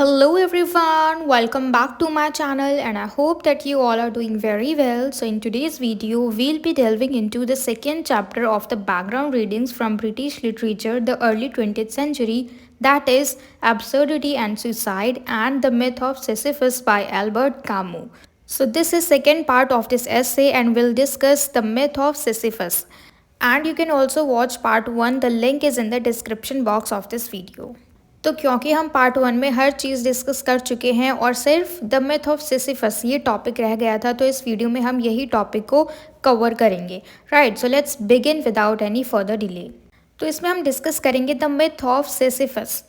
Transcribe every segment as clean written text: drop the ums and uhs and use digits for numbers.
Hello everyone, welcome back to my channel and I hope that you all are doing very well. So in today's video, we'll be delving into the second chapter of the background readings from British literature, the early 20th century, that is Absurdity and Suicide and the Myth of Sisyphus by Albert Camus. So this is second part of this essay and we'll discuss the myth of Sisyphus. And you can also watch part 1, the link is in the description box of this video. तो क्योंकि हम part 1 में हर चीज़ discuss कर चुके हैं और सिर्फ the myth of Sisyphus ये टॉपिक रह गया था, तो इस वीडियो में हम यही टॉपिक को कवर करेंगे. Right, so let's begin without any further delay. तो इसमें हम डिस्कस करेंगे the myth of Sisyphus.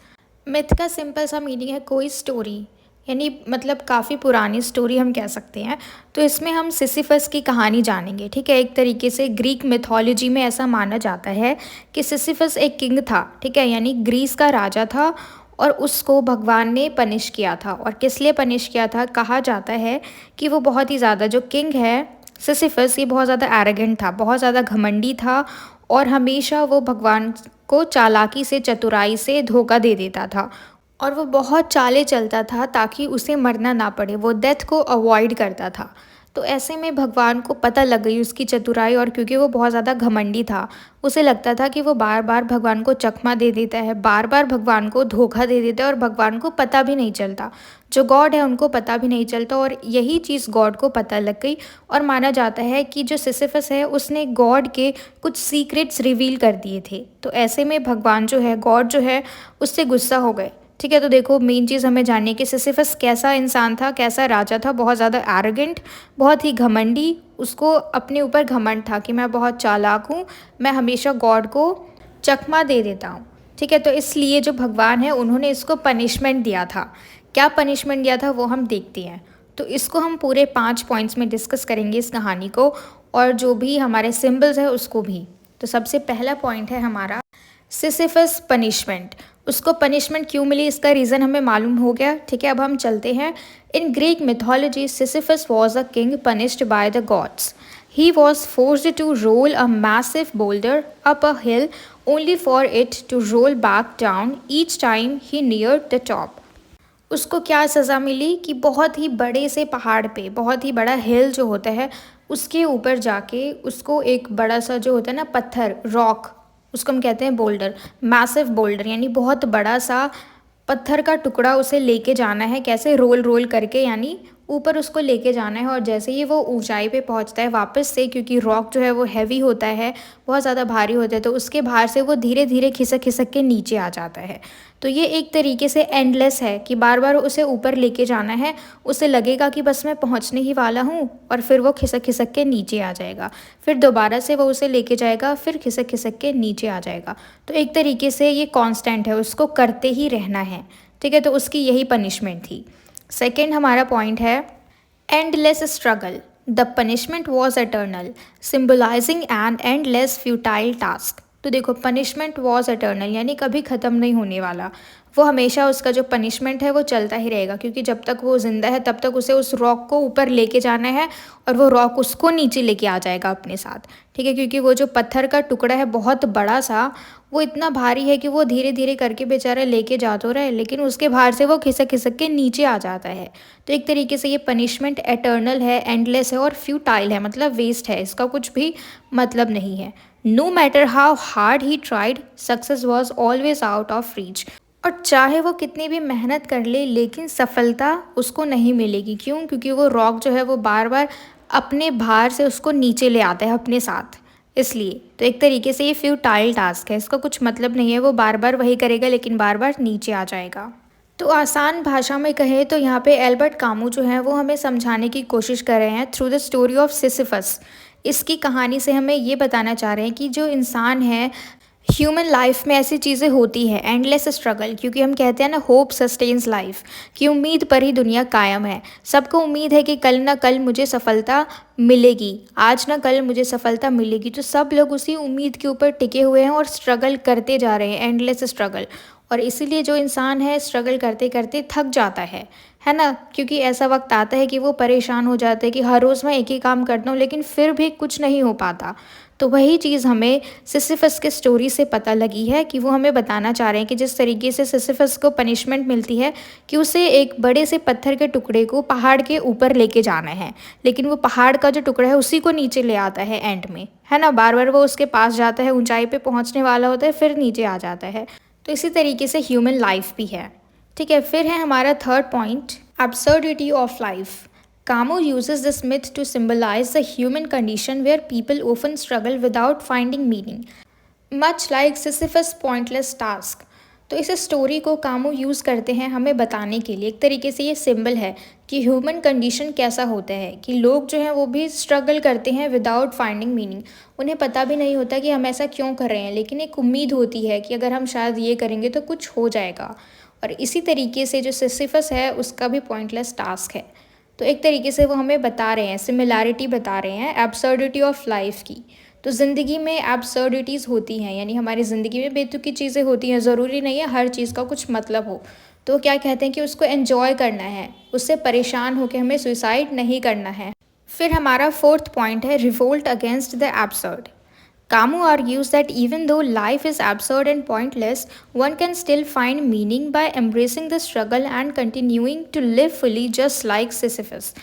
Myth का सिंपल सा मीनिंग है कोई स्टोरी, यानी मतलब काफ़ी पुरानी स्टोरी हम कह सकते हैं. तो इसमें हम सिसिफस की कहानी जानेंगे. ठीक है, एक तरीके से ग्रीक मिथोलॉजी में ऐसा माना जाता है कि सिसिफस एक किंग था. ठीक है, यानी ग्रीस का राजा था और उसको भगवान ने पनिश किया था. और किस लिए पनिश किया था? कहा जाता है कि वो बहुत ही ज़्यादा, जो किंग है सिसिफस, ये बहुत ज़्यादा एरोगेंट था, बहुत ज़्यादा घमंडी था और हमेशा वो भगवान को चालाकी से, चतुराई से धोखा दे देता था. और वो बहुत चालें चलता था ताकि उसे मरना ना पड़े, वो डेथ को अवॉइड करता था. तो ऐसे में भगवान को पता लग गई उसकी चतुराई, और क्योंकि वो बहुत ज़्यादा घमंडी था, उसे लगता था कि वो बार बार भगवान को चकमा दे देता है, बार बार भगवान को धोखा दे देता है और भगवान को पता भी नहीं चलता. जो गॉड है उनको पता भी नहीं चलता और यही चीज़ गॉड को पता लग गई. और माना जाता है कि जो सिसिफस है उसने गॉड के कुछ सीक्रेट्स रिवील कर दिए थे. तो ऐसे में भगवान जो है, गॉड जो है, उससे गुस्सा हो गए. ठीक है, तो देखो मेन चीज़ हमें जाननी है कि सिसिफस कैसा इंसान था, कैसा राजा था. बहुत ज़्यादा एरोगेंट, बहुत ही घमंडी. उसको अपने ऊपर घमंड था कि मैं बहुत चालाक हूँ, मैं हमेशा गॉड को चकमा दे देता हूँ. ठीक है, तो इसलिए जो भगवान है उन्होंने इसको पनिशमेंट दिया था. क्या पनिशमेंट दिया था वो हम देखते हैं. तो इसको हम पूरे 5 पॉइंट्स में डिस्कस करेंगे इस कहानी को, और जो भी हमारे सिम्बल्स है उसको भी. तो सबसे पहला पॉइंट है हमारा सिसिफस पनिशमेंट. उसको पनिशमेंट क्यों मिली इसका रीज़न हमें मालूम हो गया. ठीक है, अब हम चलते हैं. In Greek mythology Sisyphus was a king punished by the gods. He was forced to roll a massive boulder up a hill only for it to roll back down each time he neared the top. उसको क्या सज़ा मिली कि बहुत ही बड़े से पहाड़ पे, बहुत ही बड़ा हिल जो होता है उसके ऊपर जाके उसको एक बड़ा सा जो होता है ना पत्थर, रॉक, उसको हम कहते हैं बोल्डर, मैसिव बोल्डर, यानी बहुत बड़ा सा पत्थर का टुकड़ा उसे लेके जाना है. कैसे? रोल रोल करके, यानी ऊपर उसको लेके जाना है. और जैसे ही वो ऊंचाई पे पहुंचता है वापस से, क्योंकि रॉक जो है वो हैवी होता है, बहुत ज़्यादा भारी होता है, तो उसके भार से वो धीरे धीरे खिसक खिसक के नीचे आ जाता है. तो ये एक तरीके से एंडलेस है कि बार बार उसे ऊपर लेके जाना है. उसे लगेगा कि बस मैं पहुंचने ही वाला हूँ और फिर वो खिसक खिसक के नीचे आ जाएगा. फिर दोबारा से वो उसे लेके जाएगा, फिर खिसक खिसक के नीचे आ जाएगा. तो एक तरीके से ये कांस्टेंट है, उसको करते ही रहना है. ठीक है, तो उसकी यही पनिशमेंट थी. सेकेंड हमारा पॉइंट है endless struggle. The punishment was eternal, symbolising an endless futile task. तो देखो पनिशमेंट वॉज एटर्नल, यानी कभी ख़त्म नहीं होने वाला. वो हमेशा उसका जो पनिशमेंट है वो चलता ही रहेगा, क्योंकि जब तक वो ज़िंदा है तब तक उसे उस रॉक को ऊपर लेके जाना है और वो रॉक उसको नीचे लेके आ जाएगा अपने साथ. ठीक है, क्योंकि वो जो पत्थर का टुकड़ा है बहुत बड़ा सा, वो इतना भारी है कि वो धीरे धीरे करके बेचारा लेके जा तो रहे, लेकिन उसके भार से वो खिसक खिसक के नीचे आ जाता है. तो एक तरीके से ये पनिशमेंट एटर्नल है, एंडलेस है और फ्यूटाइल है, मतलब वेस्ट है, इसका कुछ भी मतलब नहीं है. No matter how hard he tried, success was always out of reach. और चाहे वो कितनी भी मेहनत कर ले, लेकिन सफलता उसको नहीं मिलेगी. क्यों? क्योंकि वो रॉक जो है वो बार बार अपने भार से उसको नीचे ले आता है अपने साथ, इसलिए. तो एक तरीके से ये फ्यूटाइल टास्क है, इसका कुछ मतलब नहीं है. वो बार बार वही करेगा लेकिन बार बार नीचे आ जाएगा. तो आसान भाषा में कहें तो यहाँ पे एल्बर्ट कामू जो है वो हमें समझाने की कोशिश कर रहे हैं through the story of Sisyphus. इसकी कहानी से हमें ये बताना चाह रहे हैं कि जो इंसान है, ह्यूमन लाइफ में ऐसी चीज़ें होती है, एंडलेस स्ट्रगल, क्योंकि हम कहते हैं ना होप सस्टेन्स लाइफ, कि उम्मीद पर ही दुनिया कायम है. सबको उम्मीद है कि कल ना कल मुझे सफलता मिलेगी, आज ना कल मुझे सफलता मिलेगी. तो सब लोग उसी उम्मीद के ऊपर टिके हुए हैं और स्ट्रगल करते जा रहे हैं, एंडलेस स्ट्रगल. और इसीलिए जो इंसान है स्ट्रगल करते करते थक जाता है ना, क्योंकि ऐसा वक्त आता है कि वो परेशान हो जाते हैं कि हर रोज़ मैं एक ही काम करता हूँ लेकिन फिर भी कुछ नहीं हो पाता। तो वही चीज़ हमें सिसिफस के स्टोरी से पता लगी है कि वो हमें बताना चाह रहे हैं कि जिस तरीके से सिसिफस को पनिशमेंट मिलती है कि उसे एक बड़े से पत्थर के टुकड़े को पहाड़ के ऊपर लेके जाना है, लेकिन वो पहाड़ का जो टुकड़ा है उसी को नीचे ले आता है एंड में, है ना। बार बार वो उसके पास जाता है, ऊंचाई पे पहुंचने वाला होता है, फिर नीचे आ जाता है। तो इसी तरीके से ह्यूमन लाइफ भी है। ठीक है, फिर है हमारा third point, absurdity of life. Camus uses this myth to symbolize the human condition where people often struggle without finding meaning, much like Sisyphus' pointless task. तो इस स्टोरी को कामू यूज़ करते हैं हमें बताने के लिए, एक तरीके से ये सिंबल है कि ह्यूमन कंडीशन कैसा होता है, कि लोग जो हैं वो भी स्ट्रगल करते हैं विदाउट फाइंडिंग मीनिंग। उन्हें पता भी नहीं होता कि हम ऐसा क्यों कर रहे हैं, लेकिन एक उम्मीद होती है कि अगर हम शायद ये करेंगे तो कुछ हो जाएगा। और इसी तरीके से जो सिसिफस है उसका भी पॉइंटलेस टास्क है। तो एक तरीके से वो हमें बता रहे हैं, सिमिलैरिटी बता रहे हैं एब्सर्डिटी ऑफ लाइफ की। तो ज़िंदगी में एब्सर्डिटीज़ होती हैं, यानी हमारी ज़िंदगी में बेतुकी चीज़ें होती हैं, ज़रूरी नहीं है हर चीज़ का कुछ मतलब हो। तो क्या कहते हैं कि उसको एन्जॉय करना है, उससे परेशान होकर हमें सुसाइड नहीं करना है। फिर हमारा फोर्थ पॉइंट है revolt against the absurd. Camus argues that even though life is absurd and pointless, one can still find meaning by embracing the struggle and continuing to live fully just like Sisyphus.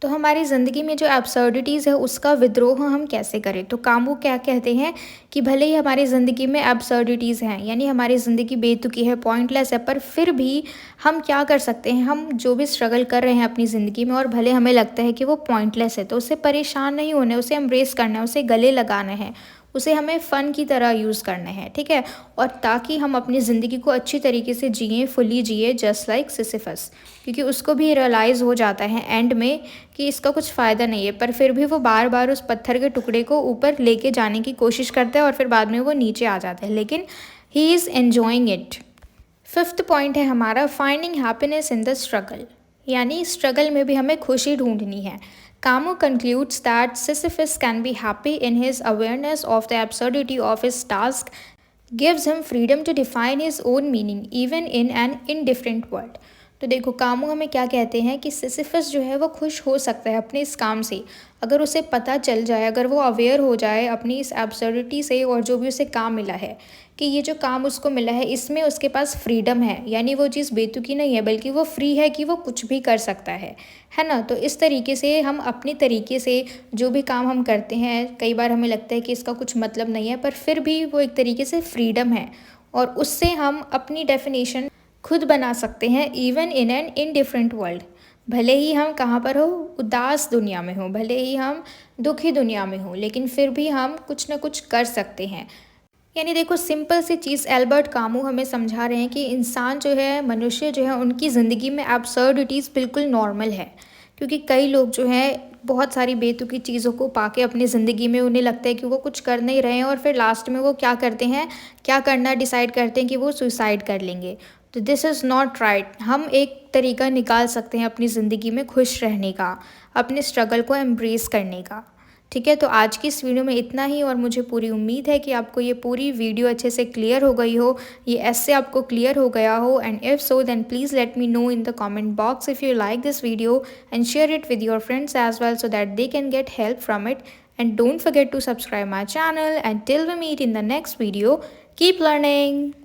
तो हमारी ज़िंदगी में जो एब्सर्डिटीज़ है उसका विद्रोह हम कैसे करें। तो कामू क्या कहते हैं कि भले ही हमारी ज़िंदगी में एब्सर्डिटीज़ हैं, यानी हमारी ज़िंदगी बेतुकी है, पॉइंटलेस है, पर फिर भी हम क्या कर सकते हैं, हम जो भी स्ट्रगल कर रहे हैं अपनी ज़िंदगी में और भले हमें लगता है कि वो पॉइंटलेस है, तो उससे परेशान नहीं होना है, उसे एम्ब्रेस करना है, उसे गले लगाना है, उसे हमें फ़न की तरह यूज़ करना है। ठीक है, और ताकि हम अपनी ज़िंदगी को अच्छी तरीके से जिएँ, फुली जिए जस्ट लाइक सिसिफस, क्योंकि उसको भी रियलाइज़ हो जाता है एंड में कि इसका कुछ फ़ायदा नहीं है, पर फिर भी वो बार बार उस पत्थर के टुकड़े को ऊपर लेके जाने की कोशिश करता है और फिर बाद में वो नीचे आ जाता है, लेकिन he is enjoying it. Fifth point है हमारा finding happiness in the struggle, यानी स्ट्रगल में भी हमें खुशी ढूंढनी है। Camus concludes that Sisyphus can be happy in his awareness of the absurdity of his task, gives him freedom to define his own meaning even in an indifferent world. तो देखो Camus हमें क्या कहते हैं कि सिसिफस जो है वो खुश हो सकता है अपने इस काम से, अगर उसे पता चल जाए, अगर वो अवेयर हो जाए अपनी इस एब्सर्डिटी से और जो भी उसे काम मिला है कि ये जो काम उसको मिला है इसमें उसके पास फ्रीडम है, यानी वो चीज़ बेतुकी नहीं है बल्कि वो फ्री है कि वो कुछ भी कर सकता है ना। तो इस तरीके से हम अपनी तरीके से जो भी काम हम करते हैं, कई बार हमें लगता है कि इसका कुछ मतलब नहीं है, पर फिर भी वो एक तरीके से फ्रीडम है और उससे हम अपनी डेफिनेशन खुद बना सकते हैं even in an indifferent world. भले ही हम कहाँ पर हो, उदास दुनिया में हो, भले ही हम दुखी दुनिया में हो, लेकिन फिर भी हम कुछ ना कुछ कर सकते हैं। यानी देखो सिंपल सी चीज़ एल्बर्ट कामू हमें समझा रहे हैं कि इंसान जो है, मनुष्य जो है, उनकी ज़िंदगी में एब्सर्डिटीज़ बिल्कुल नॉर्मल है। क्योंकि कई लोग जो हैं बहुत सारी बेतुकी चीज़ों को पाके अपनी ज़िंदगी में उन्हें लगता है कि वो कुछ कर नहीं रहे हैं और फिर लास्ट में वो क्या करते हैं, क्या करना डिसाइड करते हैं कि वो सुसाइड कर लेंगे। तो दिस इज़ नॉट राइट। हम एक तरीका निकाल सकते हैं अपनी ज़िंदगी में खुश रहने का, अपने स्ट्रगल को एम्ब्रेस करने का। ठीक है, तो आज की इस वीडियो में इतना ही और मुझे पूरी उम्मीद है कि आपको ये पूरी वीडियो अच्छे से क्लियर हो गई हो, ये ऐसे आपको क्लियर हो गया हो। And if so then please let me know in the comment box if you like this video and share it with your friends as well so that they can get help from it. And don't forget to subscribe my channel, and till we meet in the next video, keep learning.